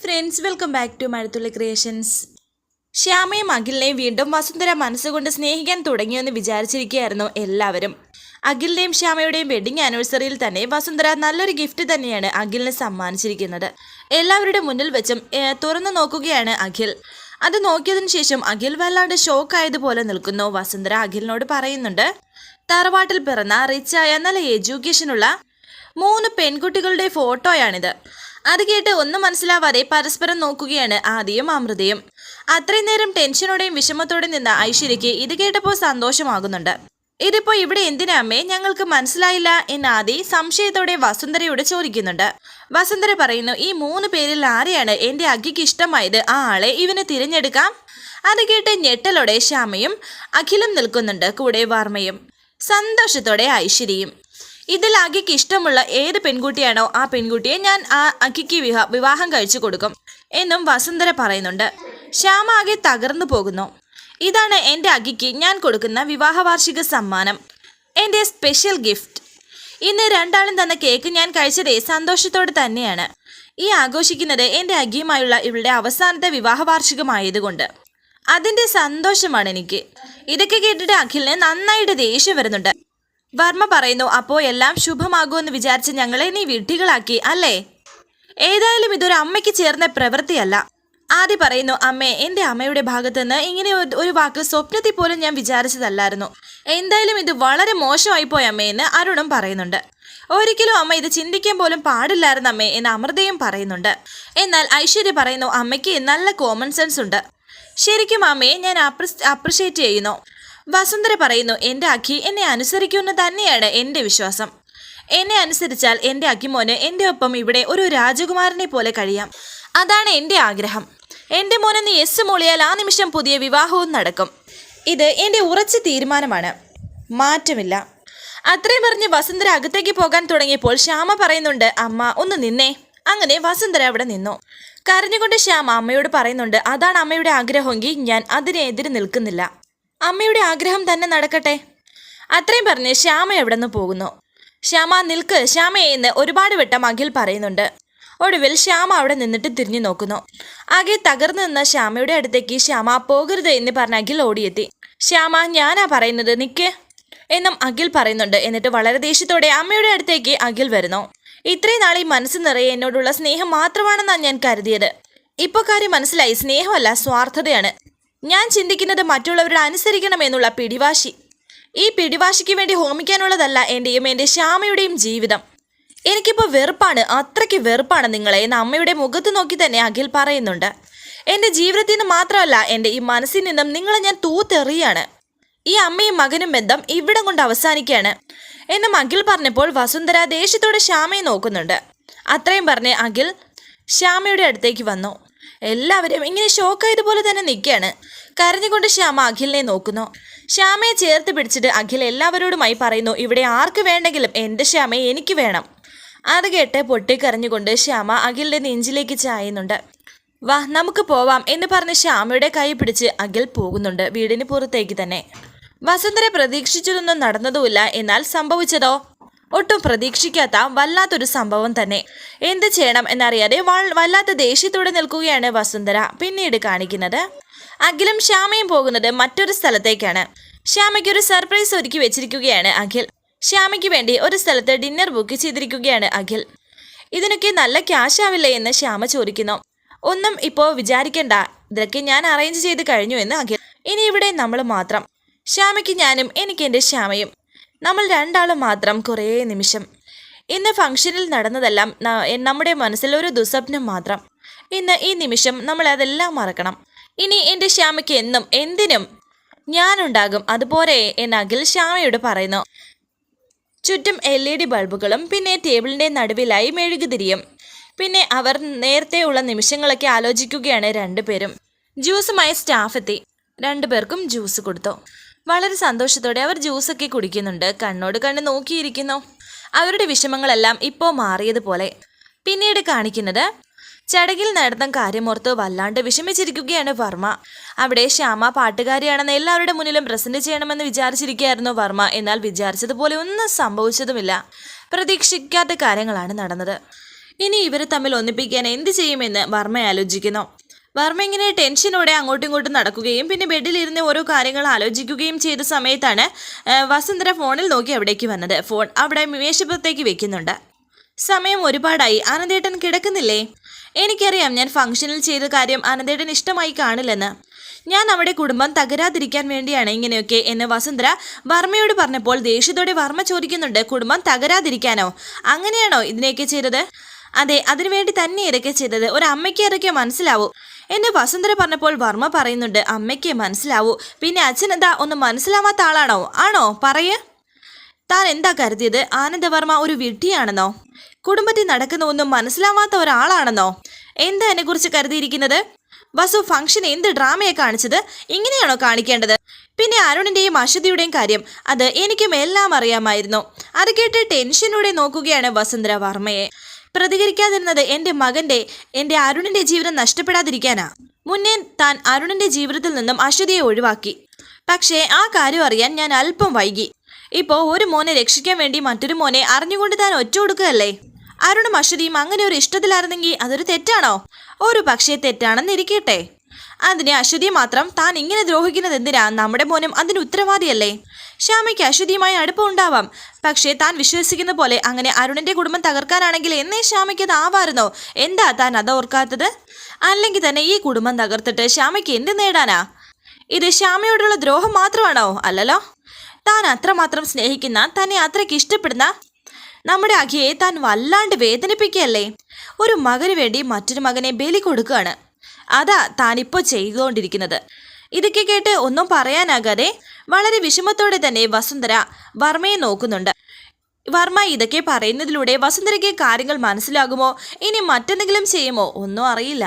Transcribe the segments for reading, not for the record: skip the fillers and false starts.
Friends, welcome back to Mazhathulli creations. ശ്യാമയും അഖിലിനെയും വീണ്ടും വസുന്ധര മനസ്സുകൊണ്ട് സ്നേഹിക്കാൻ തുടങ്ങിയെന്ന് വിചാരിച്ചിരിക്കുകയായിരുന്നു എല്ലാവരും. അഖിലിൻ്റെയും ശ്യാമയുടെയും വെഡിങ് ആനിവേഴ്സറിയിൽ തന്നെ വസുന്ധര നല്ലൊരു ഗിഫ്റ്റ് തന്നെയാണ് അഖിലിന് സമ്മാനിച്ചിരിക്കുന്നത്. എല്ലാവരുടെ മുന്നിൽ വെച്ചും തുറന്നു നോക്കുകയാണ് അഖിൽ. അത് നോക്കിയതിനു ശേഷം അഖിൽ വല്ലാണ്ട് ഷോക്കായതുപോലെ നിൽക്കുന്നു. വസുന്ധര അഖിലിനോട് പറയുന്നുണ്ട്, തറവാട്ടിൽ പിറന്ന റിച്ചായ നല്ല എഡ്യൂക്കേഷനുള്ള 3 പെൺകുട്ടികളുടെ ഫോട്ടോയാണിത്. അത് കേട്ട് ഒന്നും മനസ്സിലാവാതെ പരസ്പരം നോക്കുകയാണ് ആദിയും അമൃതയും. അത്രയും നേരം ടെൻഷനോടെയും വിഷമത്തോടെ നിന്ന ഐശ്വര്യയ്ക്ക് ഇത് കേട്ടപ്പോൾ സന്തോഷമാകുന്നുണ്ട്. ഇതിപ്പോ ഇവിടെ എന്തിനാ അമ്മേ, ഞങ്ങൾക്ക് മനസ്സിലായില്ല എന്ന് ആദി സംശയത്തോടെ വസുന്ധരയോട് ചോദിക്കുന്നുണ്ട്. വസുന്ധര പറയുന്നു, ഈ 3 പേരിൽ ആരെയാണ് എന്റെ അഖിക്ക് ഇഷ്ടമായത് ആ ആളെ ഇവന് തിരഞ്ഞെടുക്കാം. അത് കേട്ട് ഞെട്ടലോടെ ശ്യാമയും അഖിലും നിൽക്കുന്നുണ്ട്, കൂടെ വർമ്മയും. സന്തോഷത്തോടെ ഐശ്വര്യയും. ഇതിൽ അഖിക്ക് ഇഷ്ടമുള്ള ഏത് പെൺകുട്ടിയാണോ ആ പെൺകുട്ടിയെ ഞാൻ ആ അഖിക്ക് വിവാഹം കഴിച്ചു കൊടുക്കും എന്നും വസുന്ധര പറയുന്നുണ്ട്. ശ്യാമ ആകെ തകർന്നു പോകുന്നു. ഇതാണ് എൻ്റെ അഖിക്ക് ഞാൻ കൊടുക്കുന്ന വിവാഹ വാർഷിക സമ്മാനം, എൻ്റെ സ്പെഷ്യൽ ഗിഫ്റ്റ്. ഇന്ന് രണ്ടാളും തന്ന കേക്ക് ഞാൻ കഴിച്ചതേ സന്തോഷത്തോടെ തന്നെയാണ്. ഈ ആഘോഷിക്കുന്നത് എൻ്റെ അഖിയുമായുള്ള ഇവളുടെ അവസാനത്തെ വിവാഹ വാർഷികമായതുകൊണ്ട് അതിൻ്റെ സന്തോഷമാണ് എനിക്ക്. ഇതൊക്കെ കേട്ടിട്ട് അഖിലിന് നന്നായിട്ട് ദേഷ്യം വരുന്നുണ്ട്. വർമ്മ പറയുന്നു, അപ്പോൾ എല്ലാം ശുഭമാകുമെന്ന് വിചാരിച്ച് ഞങ്ങളെ നീ വിഡ്ഢികളാക്കി അല്ലേ? ഏതായാലും ഇതൊരു അമ്മയ്ക്ക് ചേർന്ന പ്രവൃത്തിയല്ല. ആദി പറയുന്നു, അമ്മേ, എൻ്റെ അമ്മയുടെ ഭാഗത്തുനിന്ന് ഇങ്ങനെ ഒരു വാക്ക് സ്വപ്നത്തിൽ പോലും ഞാൻ വിചാരിച്ചതല്ലായിരുന്നു. എന്തായാലും ഇത് വളരെ മോശമായി പോയ അമ്മയെന്ന് അരുണും പറയുന്നുണ്ട്. ഒരിക്കലും അമ്മ ഇത് ചിന്തിക്കാൻ പോലും പാടില്ലായിരുന്നു അമ്മേ എന്ന് അമൃതയും പറയുന്നുണ്ട്. എന്നാൽ ഐശ്വര്യ പറയുന്നു, അമ്മയ്ക്ക് നല്ല കോമൺ സെൻസ് ഉണ്ട്. ശരിക്കും അമ്മയെ ഞാൻ അപ്രിഷ്യേറ്റ് ചെയ്യുന്നു. വസുന്ധര പറയുന്നു, എൻ്റെ അഖി എന്നെ അനുസരിക്കുമെന്ന് തന്നെയാണ് എൻ്റെ വിശ്വാസം. എന്നെ അനുസരിച്ചാൽ എൻ്റെ അഖിമോന് എൻ്റെ ഒപ്പം ഇവിടെ ഒരു രാജകുമാരനെ പോലെ കഴിയാം. അതാണ് എൻ്റെ ആഗ്രഹം. എൻ്റെ മോനെന്ന് യെസ് മൂളിയാൽ ആ നിമിഷം പുതിയ വിവാഹവും നടക്കും. ഇത് എൻ്റെ ഉറച്ച തീരുമാനമാണ്, മാറ്റമില്ല. അത്രയും പറഞ്ഞ് വസുന്ധര അകത്തേക്ക് പോകാൻ തുടങ്ങിയപ്പോൾ ശ്യാമ പറയുന്നുണ്ട്, അമ്മ ഒന്ന് നിന്നേ. അങ്ങനെ വസുന്ധര അവിടെ നിന്നു. കരഞ്ഞുകൊണ്ട് ശ്യാമ അമ്മയോട് പറയുന്നുണ്ട്, അതാണ് അമ്മയുടെ ആഗ്രഹമെങ്കിൽ ഞാൻ അതിനെതിരെ നിൽക്കുന്നില്ല. അമ്മയുടെ ആഗ്രഹം തന്നെ നടക്കട്ടെ. അത്രയും പറഞ്ഞ് ശ്യാമ എവിടെ നിന്ന് പോകുന്നു. ശ്യാമ നിൽക്ക് ശ്യാമയെ എന്ന് ഒരുപാട് വട്ടം അഖിൽ പറയുന്നുണ്ട്. ഒടുവിൽ ശ്യാമ അവിടെ നിന്നിട്ട് തിരിഞ്ഞു നോക്കുന്നു. ആകെ തകർന്നു നിന്ന ശ്യാമയുടെ അടുത്തേക്ക് ശ്യാമ പോകരുത് എന്ന് പറഞ്ഞ് അഖിൽ ഓടിയെത്തി. ശ്യാമ, ഞാനാ പറയുന്നത്, നിൽക്ക് എന്നും അഖിൽ പറയുന്നുണ്ട്. എന്നിട്ട് വളരെ ദേഷ്യത്തോടെ അമ്മയുടെ അടുത്തേക്ക് അഖിൽ വരുന്നു. ഇത്രയും നാളെ മനസ്സ് നിറയെ എന്നോടുള്ള സ്നേഹം മാത്രമാണെന്നാണ് ഞാൻ കരുതിയത്. ഇപ്പോൾ കാര്യം മനസ്സിലായി, സ്നേഹമല്ല സ്വാർത്ഥതയാണ്. ഞാൻ ചിന്തിക്കുന്നത് മറ്റുള്ളവരുടെ അനുസരിക്കണമെന്നുള്ള പിടിവാശി. ഈ പിടിവാശിക്ക് വേണ്ടി ഹോമിക്കാനുള്ളതല്ല എൻ്റെയും എൻ്റെ ശ്യാമയുടെയും ജീവിതം. എനിക്കിപ്പോൾ വെറുപ്പാണ്, അത്രയ്ക്ക് വെറുപ്പാണ് നിങ്ങളെ എന്ന് അമ്മയുടെ മുഖത്ത് നോക്കി തന്നെ അഖിൽ പറയുന്നുണ്ട്. എൻ്റെ ജീവിതത്തിൽ നിന്ന് മാത്രമല്ല എൻ്റെ ഈ മനസ്സിൽ നിന്നും നിങ്ങളെ ഞാൻ തൂത്തെറിയാണ്. ഈ അമ്മയും മകനും ബന്ധം ഇവിടം കൊണ്ട് അവസാനിക്കുകയാണ് എന്നും അഖിൽ പറഞ്ഞപ്പോൾ വസുന്ധര ദേഷ്യത്തോടെ ശ്യാമയെ നോക്കുന്നുണ്ട്. അത്രയും പറഞ്ഞ് അഖിൽ ശ്യാമയുടെ അടുത്തേക്ക് വന്നു. എല്ലാവരും ഇങ്ങനെ ഷോക്കായതുപോലെ തന്നെ നിൽക്കുകയാണ്. കരഞ്ഞുകൊണ്ട് ശ്യാമ അഖിലിനെ നോക്കുന്നു. ശ്യാമയെ ചേർത്ത് പിടിച്ചിട്ട് അഖിൽ എല്ലാവരോടുമായി പറയുന്നു, ഇവിടെ ആർക്ക് വേണ്ടെങ്കിലും എൻ്റെ ശ്യാമയെ എനിക്ക് വേണം. അത് കേട്ട് പൊട്ടിക്കരഞ്ഞുകൊണ്ട് ശ്യാമ അഖിലിൻ്റെ നെഞ്ചിലേക്ക് ചായുന്നുണ്ട്. വാ നമുക്ക് പോവാം എന്ന് പറഞ്ഞ് ശ്യാമയുടെ കൈ പിടിച്ച് അഖിൽ പോകുന്നുണ്ട്, വീടിന് പുറത്തേക്ക് തന്നെ. വസുന്ധര പ്രതീക്ഷിച്ചതൊന്നും നടന്നതുമില്ല. എന്നാൽ സംഭവിച്ചതോ ഒട്ടും പ്രതീക്ഷിക്കാത്ത വല്ലാത്തൊരു സംഭവം തന്നെ. എന്ത് ചെയ്യണം എന്നറിയാതെ വല്ലാത്ത ദേഷ്യത്തോടെ നിൽക്കുകയാണ് വസുന്ധര. പിന്നീട് കാണിക്കുന്നത് അഖിലും ശ്യാമയും പോകുന്നത് മറ്റൊരു സ്ഥലത്തേക്കാണ്. ശ്യാമയ്ക്ക് ഒരു സർപ്രൈസ് ഒരുക്കി വെച്ചിരിക്കുകയാണ് അഖിൽ. ശ്യാമയ്ക്ക് വേണ്ടി ഒരു സ്ഥലത്ത് ഡിന്നർ ബുക്ക് ചെയ്തിരിക്കുകയാണ് അഖിൽ. ഇതിനൊക്കെ നല്ല ക്യാഷ് ആവില്ലേ എന്ന് ശ്യാമ ചോദിക്കുന്നു. ഒന്നും ഇപ്പോൾ വിചാരിക്കണ്ട, ഇതൊക്കെ ഞാൻ അറേഞ്ച് ചെയ്ത് കഴിഞ്ഞു എന്ന് അഖിൽ. ഇനി ഇവിടെ നമ്മൾ മാത്രം, ശ്യാമയ്ക്ക് ഞാനും എനിക്ക് എൻ്റെ ശ്യാമയും, നമ്മൾ രണ്ടാളും മാത്രം. കുറേ നിമിഷം. ഇന്ന് ഫംഗ്ഷനിൽ നടന്നതെല്ലാം നമ്മുടെ മനസ്സിൽ ഒരു ദുസ്വപ്നം മാത്രം. ഇന്ന് ഈ നിമിഷം നമ്മൾ അതെല്ലാം മറക്കണം. ഇനി എൻ്റെ ശ്യാമയ്ക്ക് എന്നും എന്തിനും ഞാനുണ്ടാകും, അതുപോലെ എന്ന് അഖിൽ ശ്യാമയോട് പറയുന്നു. ചുറ്റും LED ബൾബുകളും പിന്നെ ടേബിളിൻ്റെ നടുവിലായി മെഴുകുതിരിയും. പിന്നെ അവർ നേരത്തെ ഉള്ള നിമിഷങ്ങളൊക്കെ ആലോചിക്കുകയാണ് രണ്ടുപേരും. ജ്യൂസുമായി സ്റ്റാഫ് എത്തി. രണ്ടുപേർക്കും ജ്യൂസ് കൊടുത്തു. വളരെ സന്തോഷത്തോടെ അവർ ജ്യൂസൊക്കെ കുടിക്കുന്നുണ്ട്. കണ്ണോട് കണ്ണ് നോക്കിയിരിക്കുന്നു. അവരുടെ വിഷമങ്ങളെല്ലാം ഇപ്പോൾ മാറിയതുപോലെ. പിന്നീട് കാണിക്കുന്നത് ചടങ്ങിൽ നടന്ന കാര്യമോർത്ത് വല്ലാണ്ട് വിഷമിച്ചിരിക്കുകയാണ് വർമ്മ. അവിടെ ശ്യാമ പാട്ടുകാരിയാണെന്ന് എല്ലാവരുടെ മുന്നിലും പ്രസന്റ് ചെയ്യണമെന്ന് വിചാരിച്ചിരിക്കുകയായിരുന്നു വർമ്മ. എന്നാൽ വിചാരിച്ചതുപോലെ ഒന്നും സംഭവിച്ചതുമില്ല. പ്രതീക്ഷിക്കാത്ത കാര്യങ്ങളാണ് നടന്നത്. ഇനി ഇവരെ തമ്മിൽ ഒന്നിപ്പിക്കാൻ എന്ത് ചെയ്യുമെന്ന് വർമ്മ ആലോചിക്കുന്നു. വർമ്മ ഇങ്ങനെ ടെൻഷനോടെ അങ്ങോട്ടും ഇങ്ങോട്ടും നടക്കുകയും പിന്നെ ബെഡിലിരുന്ന് ഓരോ കാര്യങ്ങൾ ആലോചിക്കുകയും ചെയ്ത സമയത്താണ് വസുന്ധര ഫോണിൽ നോക്കി അവിടേക്ക് വന്നത്. ഫോൺ അവിടെ മേശപ്പുറത്തേക്ക് വെക്കുന്നുണ്ട്. സമയം ഒരുപാടായി. ആനന്ദേട്ടൻ കിടക്കുന്നില്ലേ? എനിക്കറിയാം ഞാൻ ഫംഗ്ഷനിൽ ചെയ്ത കാര്യം ആനന്ദേട്ടൻ ഇഷ്ടമായി കാണില്ലെന്ന്. ഞാൻ നമ്മുടെ കുടുംബം തകരാതിരിക്കാൻ വേണ്ടിയാണ് ഇങ്ങനെയൊക്കെ എന്ന് വസുന്ധര വർമ്മയോട് പറഞ്ഞപ്പോൾ ദേഷ്യത്തോടെ വർമ്മ ചോദിക്കുന്നുണ്ട്, കുടുംബം തകരാതിരിക്കാനോ? അങ്ങനെയാണോ ഇതിനെയൊക്കെ ചെയ്തത്? അതെ, അതിനുവേണ്ടി തന്നെ ഇതൊക്കെ ചെയ്തത്. ഒരു അമ്മയ്ക്ക് ഇതൊക്കെ മനസ്സിലാവൂ എന്ന് വസുന്ധര പറഞ്ഞപ്പോൾ വർമ്മ പറയുന്നുണ്ട്, അമ്മയ്ക്ക് മനസ്സിലാവൂ, പിന്നെ അച്ഛനെന്താ ഒന്നും മനസ്സിലാവാത്ത ആളാണോ? ആണോ? പറയ്. താൻ എന്താ കരുതിയത് ആനന്ദവർമ്മ ഒരു വിഡ്ഢിയാണെന്നോ? കുടുംബത്തിൽ നടക്കുന്ന ഒന്നും മനസ്സിലാവാത്ത ഒരാളാണെന്നോ? എന്താ എന്നെക്കുറിച്ച് കരുതിയിരിക്കുന്നത്? വസു ഫംഗ്ഷൻ എന്ത് ഡ്രാമയെ കാണിച്ചത്? ഇങ്ങനെയാണോ കാണിക്കേണ്ടത്? പിന്നെ അരുണിന്റെയും അശ്വതിയുടെയും കാര്യം, അത് എനിക്കും എല്ലാം അറിയാമായിരുന്നു. അത് കേട്ട് ടെൻഷനോടെ നോക്കുകയാണ് വസുന്ധര വർമ്മയെ. പ്രതികരിക്കാതിരുന്നത് എൻ്റെ അരുണിന്റെ ജീവിതം നഷ്ടപ്പെടാതിരിക്കാനാ. മുന്നേ താൻ അരുണിന്റെ ജീവിതത്തിൽ നിന്നും അശ്വതിയെ ഒഴിവാക്കി. പക്ഷേ ആ കാര്യം അറിയാൻ ഞാൻ അല്പം വൈകി. ഇപ്പോൾ ഒരു മോനെ രക്ഷിക്കാൻ വേണ്ടി മറ്റൊരു മോനെ അറിഞ്ഞുകൊണ്ട് താൻ ഒറ്റ കൊടുക്കുകയല്ലേ? അരുണും അശ്വതിയും അങ്ങനെ ഒരു ഇഷ്ടത്തിലായിരുന്നെങ്കിൽ അതൊരു തെറ്റാണോ? ഒരു പക്ഷേ തെറ്റാണെന്നിരിക്കട്ടെ. അതിന് അശ്വതിയെ മാത്രം താൻ ഇങ്ങനെ ദ്രോഹിക്കുന്നത് എന്തിനാ? നമ്മുടെ മോനും അതിന് ഉത്തരവാദിയല്ലേ? ശ്യാമയ്ക്ക് അശ്വതിയുമായി അടുപ്പം ഉണ്ടാവാം, പക്ഷേ താൻ വിശ്വസിക്കുന്ന പോലെ അങ്ങനെ അരുണിന്റെ കുടുംബം തകർക്കാനാണെങ്കിൽ എന്നേ ശ്യാമയ്ക്ക് അത് ആവായിരുന്നോ? എന്താ താൻ അത് ഓർക്കാത്തത്? അല്ലെങ്കിൽ തന്നെ ഈ കുടുംബം തകർത്തിട്ട് ശ്യാമയ്ക്ക് എന്ത് നേടാനാ? ഇത് ശ്യാമയോടുള്ള ദ്രോഹം മാത്രമാണോ? അല്ലല്ലോ. താൻ അത്രമാത്രം സ്നേഹിക്കുന്ന, തന്നെ അത്രയ്ക്ക് ഇഷ്ടപ്പെടുന്ന നമ്മുടെ അഖിയെ താൻ വല്ലാണ്ട് വേദനിപ്പിക്കുകയല്ലേ? ഒരു മകന് വേണ്ടി മറ്റൊരു മകനെ ബലി കൊടുക്കുകയാണ്. അതാ താനിപ്പോൾ ചെയ്തുകൊണ്ടിരിക്കുന്നത്. ഇതൊക്കെ കേട്ട് ഒന്നും പറയാനാകാതെ വളരെ വിഷമത്തോടെ തന്നെ വസുന്ധര വർമ്മയെ നോക്കുന്നുണ്ട്. വർമ്മ ഇതൊക്കെ പറയുന്നതിലൂടെ വസുന്ധരയ്ക്ക് കാര്യങ്ങൾ മനസ്സിലാകുമോ, ഇനി മറ്റെന്തെങ്കിലും ചെയ്യുമോ ഒന്നും അറിയില്ല.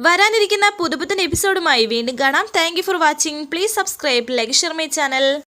വരാനിരിക്കുന്ന പുതുപുത്തൻ എപ്പിസോഡുമായി വീണ്ടും കാണാം. Thank you for watching. Please subscribe, like, share my channel.